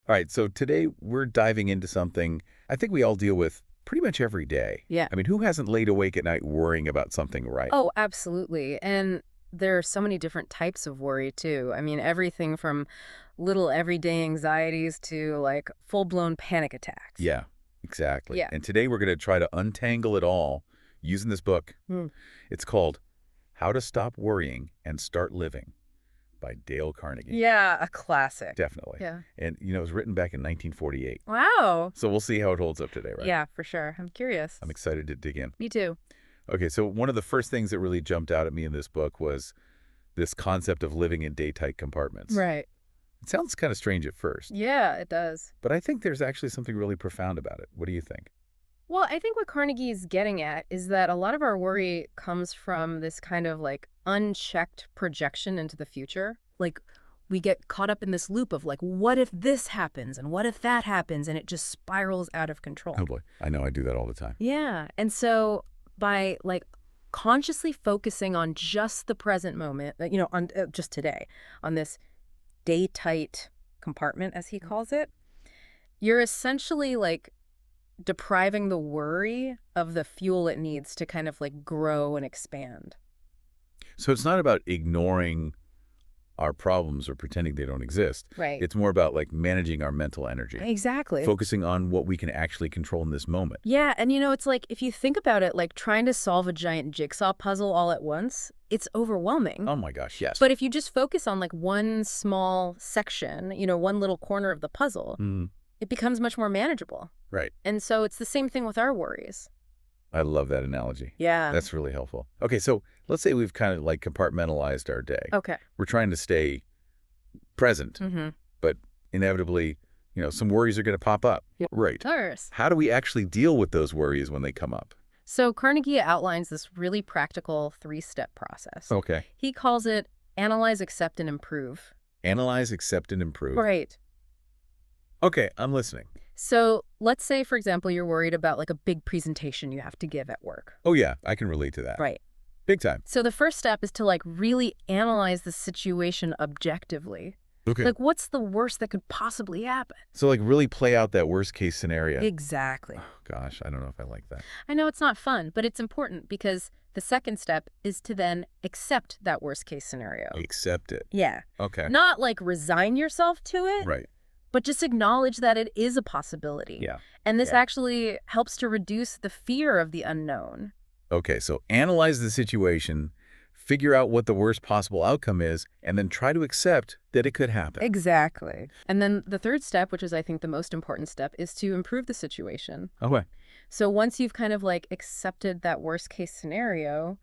All right, so today we're diving into something I think we all deal with pretty much every day. Yeah. I mean, who hasn't laid awake at night worrying about something, right? Oh, absolutely. And there are so many different types of worry, too. I mean, everything from little everyday anxieties to like full-blown panic attacks. Yeah, exactly. Yeah. And today we're going to try to untangle it all using this book. Hmm. It's called How to Stop Worrying and Start Living by Dale Carnegie. Yeah, a classic. Definitely. Yeah. And, it was written back in 1948. Wow. So we'll see how it holds up today, right? Yeah, for sure. I'm curious. I'm excited to dig in. Me too. Okay, so one of the first things that really jumped out at me in this book was this concept of living in day-tight compartments. Right. It sounds kind of strange at first, Yeah, it does. but I think there's actually something really profound about it. What do you think? Well, I think what Carnegie is getting at is that a lot of our worry comes from this kind of like unchecked projection into the future. Like we get caught up in this loop of like, what if this happens and what if that happens? And it just spirals out of control. Oh boy, I know I do that all the time. Yeah. And so by like consciously focusing on just the present moment, on just today, on this day tight compartment, as he calls it, you're essentially like depriving the worry of the fuel it needs to kind of like grow and expand. So it's not about ignoring our problems or pretending they don't exist. Right. It's more about like managing our mental energy, Exactly. focusing on what we can actually control in this moment. Yeah, and it's like if you think about it, like trying to solve a giant jigsaw puzzle all at once, it's overwhelming. Oh my gosh, yes. But if you just focus on like one small section, one little corner of the puzzle, it becomes much more manageable. Right. And so it's the same thing with our worries. I love that analogy. Yeah. That's really helpful. Okay, so let's say we've kind of like compartmentalized our day. Okay. We're trying to stay present, Mm-hmm. but inevitably, some worries are going to pop up. Yeah. Right. Of course. How do we actually deal with those worries when they come up? So Carnegie outlines this really practical 3-step process. Okay. He calls it analyze, accept, and improve. Analyze, accept, and improve. Right. Okay, I'm listening. So let's say, for example, you're worried about like a big presentation you have to give at work. Oh yeah, I can relate to that. Right. Big time. So the first step is to like really analyze the situation objectively. Okay. Like what's the worst that could possibly happen? So like really play out that worst case scenario. Exactly. Oh, gosh, I don't know if I like that. I know it's not fun, but it's important because the second step is to then accept that worst case scenario. Accept it. Yeah. Okay. Not like resign yourself to it, Right. but just acknowledge that it is a possibility. Yeah. And this Yeah. actually helps to reduce the fear of the unknown. Okay, so analyze the situation, figure out what the worst possible outcome is, and then try to accept that it could happen. Exactly. And then the third step, which is I think the most important step, is to improve the situation. Okay. So once you've kind of like accepted that worst case scenario,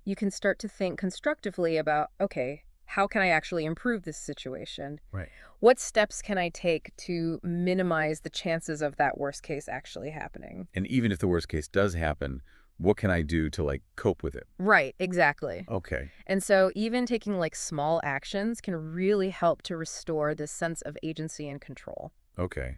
you can start to think constructively about, okay, how can I actually improve this situation? Right. What steps can I take to minimize the chances of that worst case actually happening? And even if the worst case does happen, what can I do to like cope with it? Right, exactly. Okay. And so even taking like small actions can really help to restore this sense of agency and control. Okay.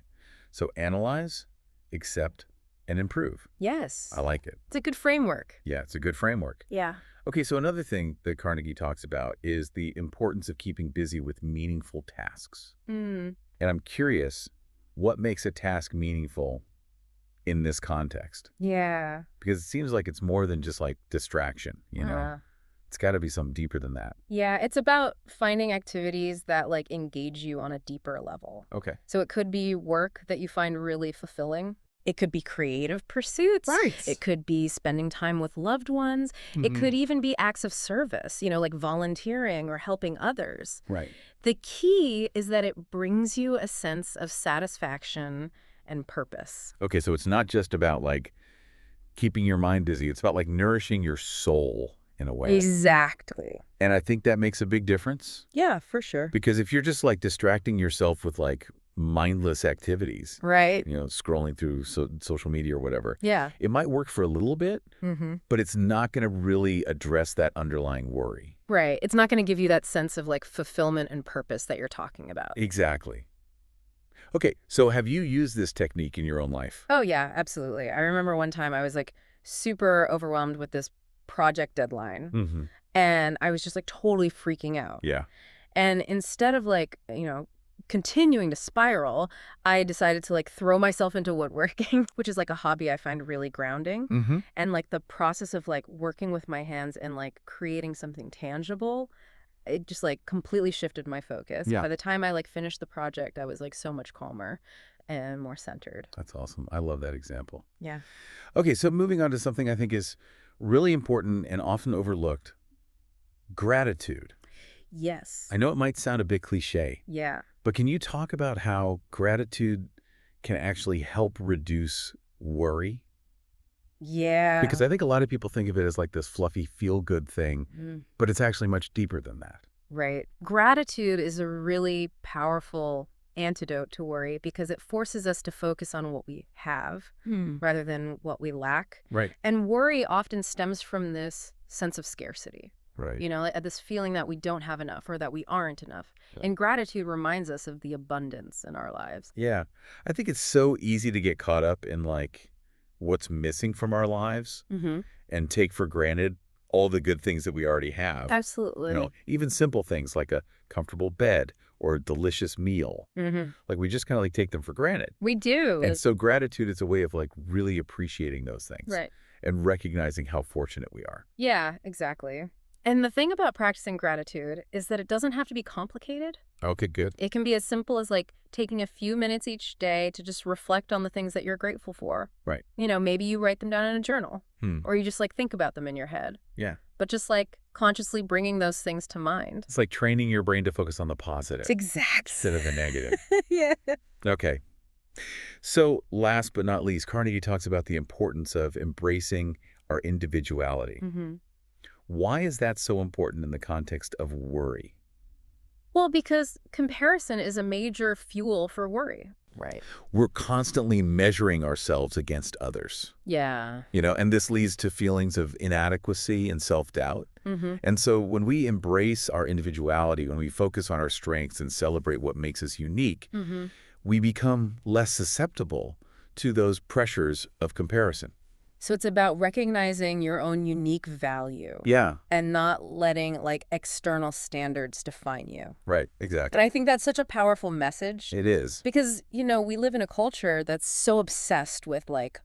So analyze, accept, and improve. Yes. I like it. It's a good framework. Yeah, it's a good framework. Yeah. Okay, so another thing that Carnegie talks about is the importance of keeping busy with meaningful tasks. Mm. And I'm curious, what makes a task meaningful in this context? Yeah. Because it seems like it's more than just like distraction, It's got to be something deeper than that. Yeah, it's about finding activities that like engage you on a deeper level. Okay. So it could be work that you find really fulfilling. It could be creative pursuits. Right. It could be spending time with loved ones. It could even be acts of service, like volunteering or helping others. Right. The key is that it brings you a sense of satisfaction and purpose. Okay, so it's not just about like keeping your mind busy. It's about like nourishing your soul in a way. Exactly. And I think that makes a big difference. Yeah, for sure. Because if you're just like distracting yourself with like mindless activities, Right. scrolling through social media or whatever, Yeah. it might work for a little bit, but it's not going to really address that underlying worry. Right. It's not going to give you that sense of like fulfillment and purpose that you're talking about. Exactly. Okay, so have you used this technique in your own life? Oh, yeah, absolutely. I remember one time I was like super overwhelmed with this project deadline and I was just like totally freaking out. Yeah. And instead of like, continuing to spiral, I decided to like throw myself into woodworking, which is like a hobby I find really grounding. Mm-hmm. And like the process of like working with my hands and like creating something tangible, it just like completely shifted my focus. Yeah. By the time I like finished the project, I was like so much calmer and more centered. That's awesome. I love that example. Yeah. Okay, so moving on to something I think is really important and often overlooked, gratitude. Yes. I know it might sound a bit cliche, Yeah. but can you talk about how gratitude can actually help reduce worry? Yeah. Because I think a lot of people think of it as like this fluffy feel-good thing, Mm, but it's actually much deeper than that. right. Gratitude is a really powerful antidote to worry because it forces us to focus on what we have rather than what we lack. Right. And worry often stems from this sense of scarcity, Right. like, this feeling that we don't have enough or that we aren't enough. Yeah. And gratitude reminds us of the abundance in our lives. Yeah. I think it's so easy to get caught up in like what's missing from our lives Mm-hmm. and take for granted all the good things that we already have. Absolutely. Even simple things like a comfortable bed or a delicious meal. Mm-hmm. Like we just kind of like take them for granted. We do. And so gratitude is a way of like really appreciating those things Right. and recognizing how fortunate we are. Yeah, exactly. And the thing about practicing gratitude is that it doesn't have to be complicated. Okay, good. It can be as simple as like taking a few minutes each day to just reflect on the things that you're grateful for. Right. Maybe you write them down in a journal Hmm. or you just like think about them in your head. Yeah. But just like consciously bringing those things to mind. It's like training your brain to focus on the positive Exactly. instead of the negative. Yeah. Okay. So last but not least, Carnegie talks about the importance of embracing our individuality. Mm-hmm. Why is that so important in the context of worry? Well, because comparison is a major fuel for worry. Right. We're constantly measuring ourselves against others, Yeah. and this leads to feelings of inadequacy and self-doubt. Mm-hmm. And so when we embrace our individuality, when we focus on our strengths and celebrate what makes us unique, Mm-hmm. we become less susceptible to those pressures of comparison. So it's about recognizing your own unique value. Yeah, And not letting like external standards define you. right, exactly. And I think that's such a powerful message It is. because, we live in a culture that's so obsessed with like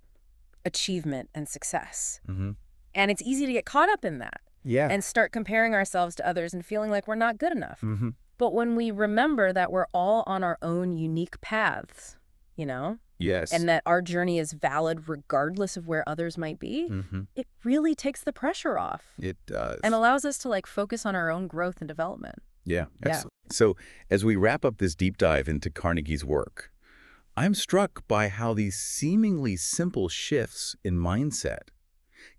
achievement and success. Mm-hmm. And it's easy to get caught up in that Yeah. and start comparing ourselves to others and feeling like we're not good enough. Mm-hmm. But when we remember that we're all on our own unique paths, Yes. and that our journey is valid regardless of where others might be, Mm-hmm. it really takes the pressure off. It does. And allows us to like focus on our own growth and development. Yeah, Yeah. excellent. So as we wrap up this deep dive into Carnegie's work, I'm struck by how these seemingly simple shifts in mindset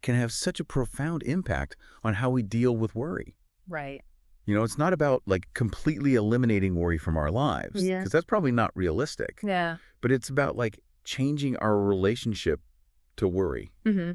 can have such a profound impact on how we deal with worry. Right. It's not about like completely eliminating worry from our lives, Yeah. because that's probably not realistic, Yeah. but it's about like changing our relationship to worry Mm-hmm.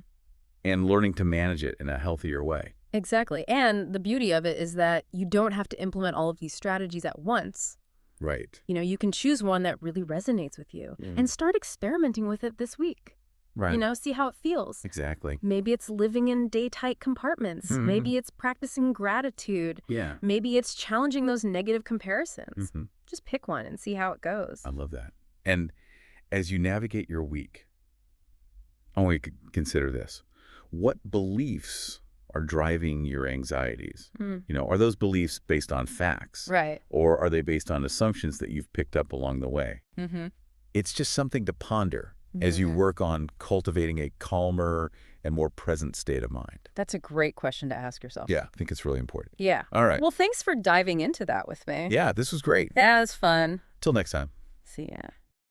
and learning to manage it in a healthier way. Exactly. And the beauty of it is that you don't have to implement all of these strategies at once. Right. You can choose one that really resonates with you Mm. and start experimenting with it this week. Right. See how it feels. Exactly. Maybe it's living in day-tight compartments. Mhm. Maybe it's practicing gratitude. Yeah. Maybe it's challenging those negative comparisons. Mhm. Just pick one and see how it goes. I love that. And as you navigate your week, I want you to consider this. What beliefs are driving your anxieties? Mm. Are those beliefs based on facts? Right. Or are they based on assumptions that you've picked up along the way? Mm-hmm. It's just something to ponder as you work on cultivating a calmer and more present state of mind. That's a great question to ask yourself. Yeah, I think it's really important. Yeah. All right. Well, thanks for diving into that with me. Yeah, this was great. That was fun. Till next time. See ya.